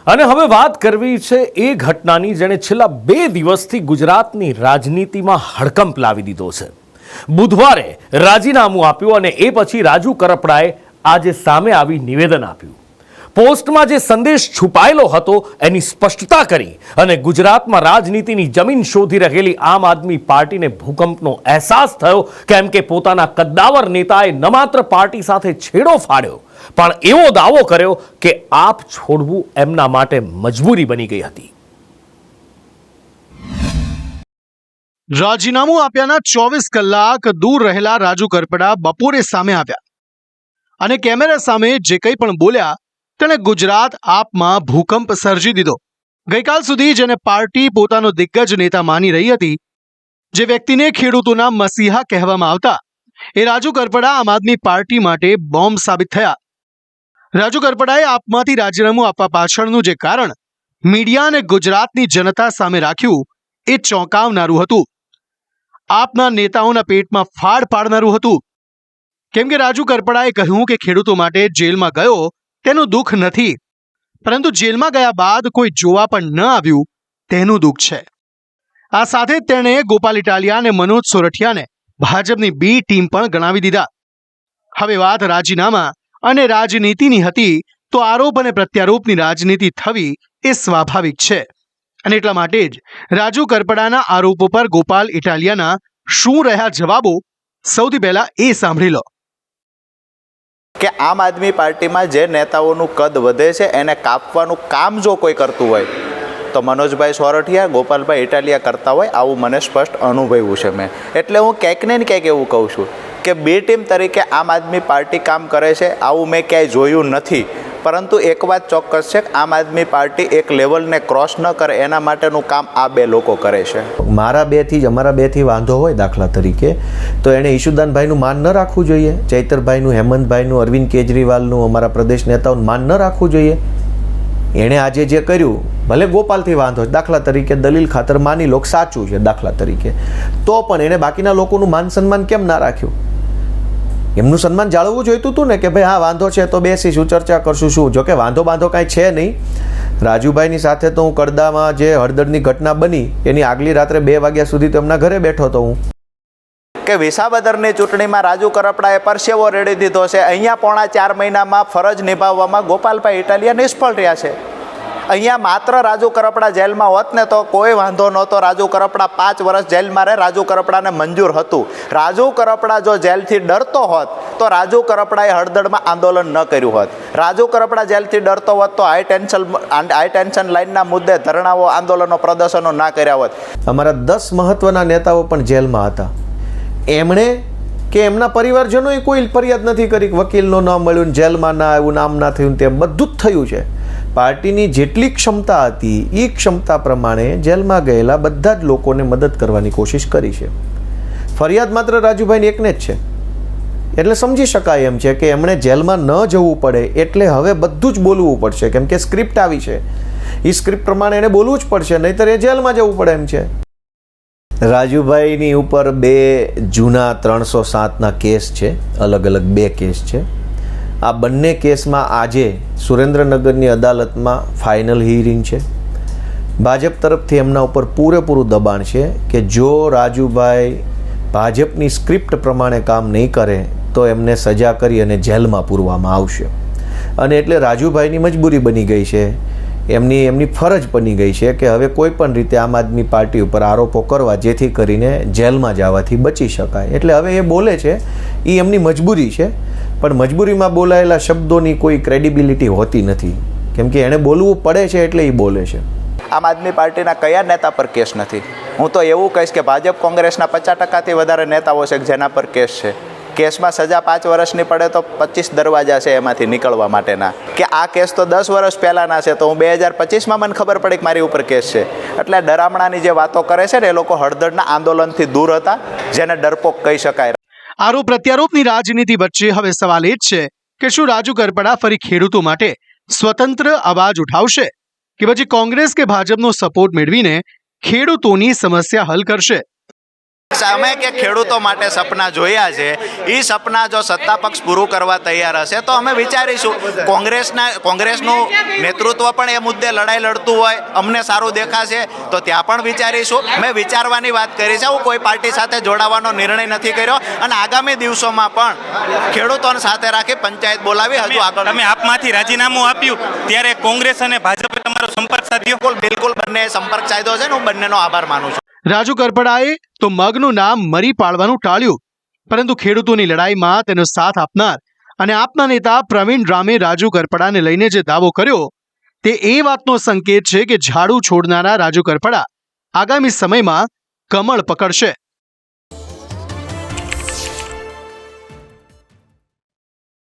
અને હવે વાત કરવી છે એ ઘટનાની જેણે છેલ્લા 2 દિવસથી ગુજરાતની રાજનીતિમાં હડકંપ લાવી દીધો છે. બુધવારે રાજીનામું આપ્યું અને એ પછી રાજુ કરપડાએ આજે સામે આવી નિવેદન આપ્યું. પોસ્ટમાં જે સંદેશ છુપાયેલો હતો એની સ્પષ્ટતા કરી અને ગુજરાતમાં રાજનીતિની જમીન શોધી રહેલી આમ આદમી પાર્ટીને ભૂકંપનો અહેસાસ થયો, કેમ કે પોતાના કદ્દાવર નેતાએ ન માત્ર પાર્ટી સાથે છેડો ફાડ્યો પણ એવો દાવો કર્યો કે આપ છોડવું એમના માટે મજબૂરી બની ગઈ હતી. રાજીનામું આપ્યાના 24 કલાક દૂર રહેલા રાજુ કરપડા બપોરે સામે આવ્યા અને કેમેરા સામે જે કંઈ પણ બોલ્યા તેણે ગુજરાત આપમાં ભૂકંપ સર્જી દીધો. ગઈકાલ સુધી જેને પાર્ટી પોતાનો દિગ્ગજ નેતા માની રહી હતી, જે વ્યક્તિને ખેડૂતોના મસીહા કહેવામાં આવતા, એ રાજુ કરપડા આમ આદમી પાર્ટી માટે બોમ્બ સાબિત થયા. રાજુ કરપડાએ આપમાંથી રાજીનામું આપવા પાછળનું જે કારણ મીડિયા અને ગુજરાતની જનતા સામે રાખ્યું એ ચોંકાવનારું હતું. આપના નેતાઓના પેટમાં ફાડ પાડનારું હતું. કેમ કે રાજુ કરપડાએ કહ્યું કે ખેડૂતો માટે જેલમાં ગયો તેનું દુઃખ નથી, પરંતુ જેલમાં ગયા બાદ કોઈ જોવા પણ ન આવ્યું તેનું દુઃખ છે. આ સાથે તેણે ગોપાલ ઇટાલિયા અને મનોજ સોરઠિયાને ભાજપની બી ટીમ પણ ગણાવી દીધા. હવે વાત રાજીનામા અને રાજનીતિની હતી તો આરોપ અને પ્રત્યારોપની રાજનીતિ થવી એ સ્વાભાવિક છે અને એટલા માટે જ રાજુ કરપડાના આરોપો પર ગોપાલ ઇટાલિયાના શું રહ્યા જવાબો, સૌથી પહેલા એ સાંભળી લો. કે આમ આદમી પાર્ટીમાં જે નેતાઓનું કદ વધે છે એને કાપવાનું કામ જો કોઈ કરતું હોય તો મનોજભાઈ સોરઠિયા, ગોપાલભાઈ ઇટાલિયા કરતા હોય, આવું મને સ્પષ્ટ અનુભવ્યું છે મેં. એટલે હું ક્યાંક ને ક્યાંક એવું કહું છું કે બી ટીમ તરીકે આમ આદમી પાર્ટી કામ કરે છે આવું મેં ક્યાંય જોયું નથી. પરંતુ એક વાત ચોક્કસ છે કે આમ આદમી પાર્ટી એક લેવલને ક્રોસ ન કરે એના માટેનું કામ આ બે લોકો કરે છે. મારા બેથી જ અમારા બેથી વાંધો હોય દાખલા તરીકે તો એણે ઈશુદાનભાઈનું માન ન રાખવું જોઈએ, ચૈતરભાઈનું, હેમંતભાઈનું, અરવિંદ કેજરીવાલનું, અમારા પ્રદેશ નેતાઓનું માન ન રાખવું જોઈએ. એણે આજે જે કર્યું, ભલે ગોપાલથી વાંધો છે દાખલા તરીકે, દલીલ ખાતર માની લો સાચું છે દાખલા તરીકે, તો પણ એણે બાકીના લોકોનું માન સન્માન કેમ ના રાખ્યું? એમનું સન્માન જાળવવું જોઈતું હતું ને કે ભાઈ હા વાંધો છે તો બેસીશું, ચર્ચા કરશું. શું જો કે વાંધો કાંઈ છે નહીં. રાજુભાઈની સાથે તો હું કડદામાં જે હળદરની ઘટના બની એની આગલી રાત્રે 2 વાગ્યા સુધી તો એમના ઘરે બેઠો હતો હું. કે વિસાવદરની ચૂંટણીમાં રાજુ કરપડાએ પરસેવો રેડી દીધો છે. અહીંયા પોણા 4 મહિનામાં ફરજ નિભાવવામાં ગોપાલભાઈ ઇટાલિયા નિષ્ફળ રહ્યા છે. અહીંયા માત્ર રાજુ કરપડા જેલમાં હોત ને તો કોઈ વાંધો નહોતો. રાજુ કરપડા 5 વર્ષ જેલમાં રહે, રાજુ કરપડાને મંજૂર હતું. રાજુ કરપડા જો જેલથી ડરતો હોત તો રાજુ કરપડાએ હળદરમાં આંદોલન ન કર્યું હોત. રાજુ કરપડા જેલથી ડરતો હોત તો હાઈ ટેન્શન લાઇનના મુદ્દે ધરણાઓ, આંદોલનો, પ્રદર્શનો ના કર્યા હોત. અમારા 10 મહત્વના નેતાઓ પણ જેલમાં હતા. એમણે કે એમના પરિવારજનોએ કોઈ ફરિયાદ નથી કરી, વકીલનો ન મળ્યું, જેલમાં ના આવ્યું, નામ ના થયું, તેમ બધું જ થયું છે. પાર્ટીની જેટલી ક્ષમતા હતી એ ક્ષમતા પ્રમાણે જેલમાં ગયેલા બધા જ લોકોને મદદ કરવાની કોશિશ કરી છે. ફરિયાદ માત્ર રાજુભાઈને એકને જ છે. એટલે સમજી શકાય એમ છે કે એમણે જેલમાં ન જવું પડે એટલે હવે બધું જ બોલવું પડશે, કેમ કે સ્ક્રિપ્ટ આવી છે. એ સ્ક્રિપ્ટ પ્રમાણે એને બોલવું જ પડશે, નહીંતર એ જેલમાં જવું પડે એમ છે. રાજુભાઈની ઉપર 2 જૂના 307ના કેસ છે, અલગ અલગ 2 કેસ છે. આ બંને કેસમાં આજે સુરેન્દ્રનગરની અદાલતમાં ફાઇનલ હિયરિંગ છે. ભાજપ તરફથી એમના ઉપર પૂરેપૂરું દબાણ છે કે જો રાજુભાઈ ભાજપની સ્ક્રિપ્ટ પ્રમાણે કામ નહીં કરે તો એમને સજા કરી અને જેલમાં પૂરવામાં આવશે. અને એટલે રાજુભાઈની મજબૂરી બની ગઈ છે, એમની ફરજ બની ગઈ છે કે હવે કોઈ પણ રીતે આમ આદમી પાર્ટી ઉપર આરોપો કરવા જેથી કરીને જેલમાં જવાથી બચી શકાય. એટલે હવે એ બોલે છે એ એમની મજબૂરી છે, પણ મજબૂરીમાં બોલાયેલા શબ્દોની કોઈ ક્રેડિબિલિટી હોતી નથી, કેમ કે એણે બોલવું પડે છે એટલે એ બોલે છે. આમ આદમી પાર્ટીના કયા નેતા પર કેસ નથી? હું તો એવું કહીશ કે ભાજપ કોંગ્રેસના 50%થી વધારે નેતાઓ છે જેના પર કેસ છે. કેસમાં સજા 5 વર્ષની પડે તો 25 દરવાજા છે એમાંથી નીકળવા માટેના. કે આ કેસ તો 10 વર્ષ પહેલાંના છે, તો હું 2025માં મને ખબર પડી કે મારી ઉપર કેસ છે. એટલે ડરામણાની જે વાતો કરે છે ને એ લોકો હળદરના આંદોલનથી દૂર હતા, જેને ડરપોક કહી શકાય. આરોપ પ્રત્યારોપની રાજનીતિ વચ્ચે હવે સવાલ એ જ છે કે શું રાજુ કરપડા ફરી ખેડૂતો માટે સ્વતંત્ર અવાજ ઉઠાવશે કે પછી કોંગ્રેસ કે ભાજપનો સપોર્ટ મેળવીને ખેડૂતોની સમસ્યા હલ કરશે? અમે કે ખેડૂતો માટે સપના જોયા છે એ સપના જો સત્તા પક્ષ પૂરું કરવા તૈયાર હશે તો અમે વિચારીશું. કોંગ્રેસનું નેતૃત્વ પણ એ મુદ્દે લડાઈ લડતું હોય, અમને સારું દેખાશે તો ત્યાં પણ વિચારીશું. મેં વિચારવાની વાત કરી છે, હું કોઈ પાર્ટી સાથે જોડાવાનો નિર્ણય નથી કર્યો અને આગામી દિવસોમાં પણ ખેડૂતોને સાથે રાખી પંચાયત બોલાવી હજુ આગળ. તમે આપમાંથી રાજીનામું આપ્યું ત્યારે કોંગ્રેસ અને ભાજપે તમારો સંપર્ક સાધ્યો? બિલકુલ બંને સંપર્ક સાધ્યો છે ને હું બંનેનો આભાર માનું છું. રાજુ કરપડાએ તો મગનું નામ મરી પાડવાનું ટાળ્યું, પરંતુ ખેડૂતોની લડાઈમાં તેનો સાથ આપનાર અને આપના નેતા પ્રવીણ રામે રાજુ કરપડાને લઈને જે દાવો કર્યો તે એ વાતનો સંકેત છે કે ઝાડુ છોડનારા રાજુ કરપડા આગામી સમયમાં કમળ પકડશે.